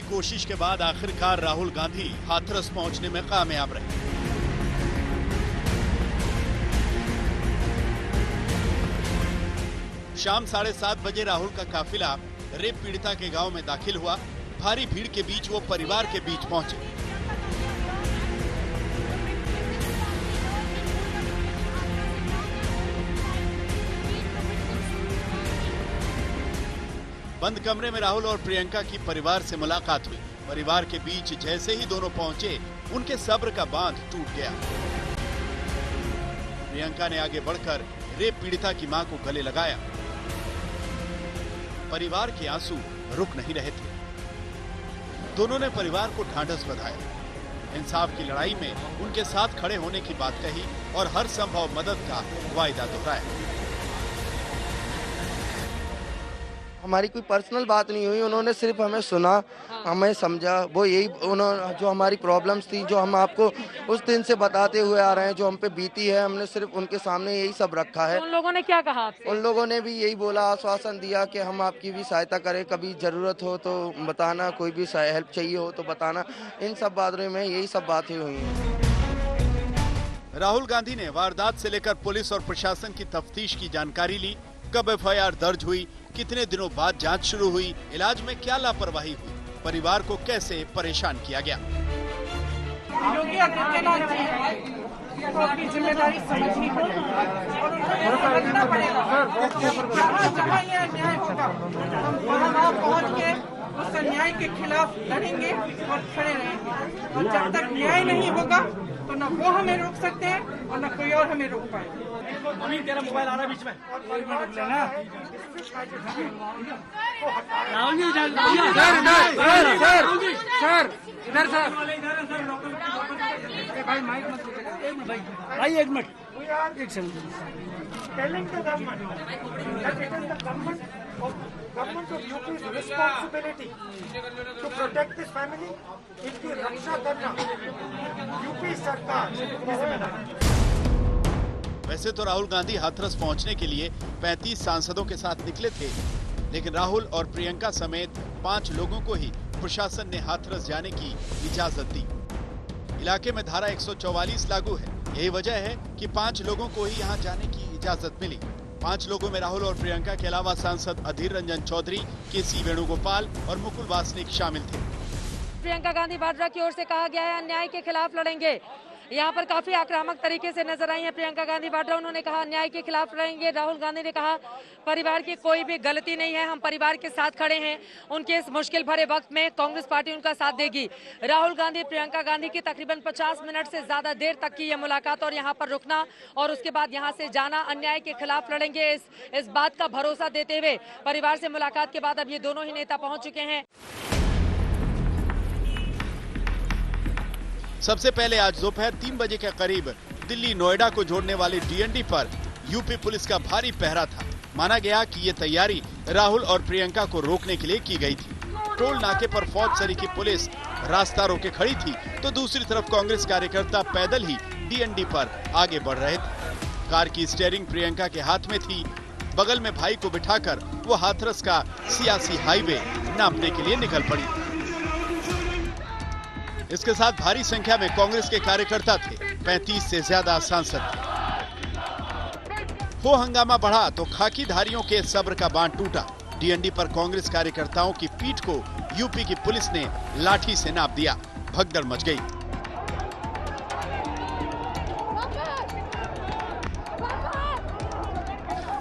कोशिश के बाद आखिरकार राहुल गांधी हाथरस पहुंचने में कामयाब रहे। शाम 7:30 बजे राहुल का काफिला रेप पीड़िता के गांव में दाखिल हुआ। भारी भीड़ के बीच वो परिवार के बीच पहुंचे। बंद कमरे में राहुल और प्रियंका की परिवार से मुलाकात हुई। परिवार के बीच जैसे ही दोनों पहुंचे, उनके सब्र का बांध टूट गया। प्रियंका ने आगे बढ़कर रेप पीड़िता की मां को गले लगाया। परिवार के आंसू रुक नहीं रहे थे। दोनों ने परिवार को ढांढस बंधाया। इंसाफ की लड़ाई में उनके साथ खड़े होने की बात कही और हर संभव मदद का वायदा दोहराया। हमारी कोई पर्सनल बात नहीं हुई, उन्होंने सिर्फ हमें सुना, हमें समझा। वो यही उन्होंने जो हमारी प्रॉब्लम्स थी, जो हम आपको उस दिन से बताते हुए आ रहे हैं, जो हम पे बीती है, हमने सिर्फ उनके सामने यही सब रखा है। उन लोगों ने क्या कहा आपसे? उन लोगों ने भी यही बोला, आश्वासन दिया कि हम आपकी भी सहायता करें, कभी जरूरत हो तो बताना, कोई भी हेल्प चाहिए हो तो बताना। इन सब बातों में यही सब बातें हुई हैं। राहुल गांधी ने वारदात से लेकर पुलिस और प्रशासन की तफ्तीश की जानकारी ली। कब एफआईआर दर्ज हुई, कितने दिनों बाद जांच शुरू हुई, इलाज में क्या लापरवाही हुई, परिवार को कैसे परेशान किया गया। योगी आदित्यनाथ जी को अपनी जिम्मेदारी समझनी पड़ेगी और उनको समझना पड़ेगा। जहाँ ये अन्याय होगा, हम वहाँ पहुँच के उस अन्याय के खिलाफ लड़ेंगे और खड़े रहेंगे। और जब तक न्याय नहीं होगा तो न वो हमें रोक सकते हैं और न कोई और हमें रोक पाएगा। अभी तेरा मोबाइल आ रहा है बीच में। राहुल जी सर इधर सर भाई माइक मत भाई एक मिनट एक second. Telling the government that it is the government of UP's responsibility to protect this family, इनकी रक्षा करना यूपी सरकार की जिम्मेदारी। वैसे तो राहुल गांधी हाथरस पहुंचने के लिए 35 सांसदों के साथ निकले थे, लेकिन राहुल और प्रियंका समेत 5 लोगों को ही प्रशासन ने हाथरस जाने की इजाजत दी। इलाके में धारा 144 लागू है। यही वजह है कि 5 लोगों को ही यहां जाने की इजाजत मिली। 5 लोगों में राहुल और प्रियंका के अलावा सांसद अधीर रंजन चौधरी, केसी वेणुगोपाल और मुकुल वासनिक शामिल थे। प्रियंका गांधी वाड्रा की ओर से कहा गया है अन्याय के खिलाफ लड़ेंगे। यहाँ पर काफी आक्रामक तरीके से नजर आई है प्रियंका गांधी वाड्रा। उन्होंने कहा अन्याय के खिलाफ लड़ेंगे। राहुल गांधी ने कहा परिवार की कोई भी गलती नहीं है, हम परिवार के साथ खड़े हैं। उनके इस मुश्किल भरे वक्त में कांग्रेस पार्टी उनका साथ देगी। राहुल गांधी प्रियंका गांधी की तकरीबन 50 मिनट से ज्यादा देर तक की यह मुलाकात और यहाँ पर रुकना और उसके बाद यहाँ से जाना, अन्याय के खिलाफ लड़ेंगे इस बात का भरोसा देते हुए परिवार से मुलाकात के बाद अब ये दोनों ही नेता पहुंच चुके हैं। सबसे पहले आज दोपहर 3 बजे के करीब दिल्ली नोएडा को जोड़ने वाली डीएनडी पर यूपी पुलिस का भारी पहरा था। माना गया कि ये तैयारी राहुल और प्रियंका को रोकने के लिए की गई थी। टोल नाके पर फौज सरी की पुलिस रास्ता रोके खड़ी थी, तो दूसरी तरफ कांग्रेस कार्यकर्ता पैदल ही डीएनडी पर आगे बढ़ रहे थे। कार की स्टीयरिंग प्रियंका के हाथ में थी। बगल में भाई को बिठाकर वो हाथरस का सियासी हाईवे नापने के लिए निकल पड़ी। इसके साथ भारी संख्या में कांग्रेस के कार्यकर्ता थे। 35 से ज्यादा सांसद थे। हो हंगामा बढ़ा तो खाकीधारियों के सब्र का बांध टूटा। डीएनडी पर कांग्रेस कार्यकर्ताओं की पीठ को यूपी की पुलिस ने लाठी से नाप दिया। भगदड़ मच गई।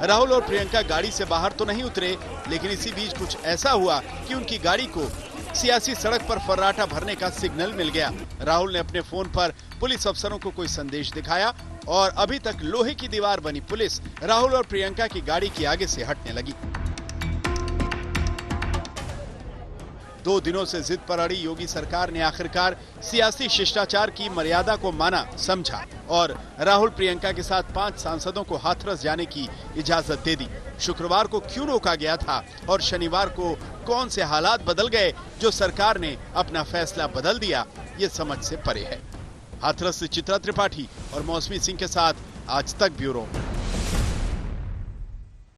राहुल और प्रियंका गाड़ी से बाहर तो नहीं उतरे, लेकिन इसी बीच कुछ ऐसा हुआ कि उनकी गाड़ी को सियासी सड़क पर फर्राटा भरने का सिग्नल मिल गया। राहुल ने अपने फोन पर पुलिस अफसरों को कोई संदेश दिखाया और अभी तक लोहे की दीवार बनी पुलिस राहुल और प्रियंका की गाड़ी के आगे से हटने लगी। 2 दिनों से जिद पर अड़ी योगी सरकार ने आखिरकार सियासी शिष्टाचार की मर्यादा को माना, समझा और राहुल प्रियंका के साथ 5 सांसदों को हाथरस जाने की इजाजत दे दी। शुक्रवार को क्यों रोका गया था और शनिवार को कौन से हालात बदल गए जो सरकार ने अपना फैसला बदल दिया, ये समझ से परे है। हाथरस से चित्रा त्रिपाठी और मौसमी सिंह के साथ आज तक ब्यूरो।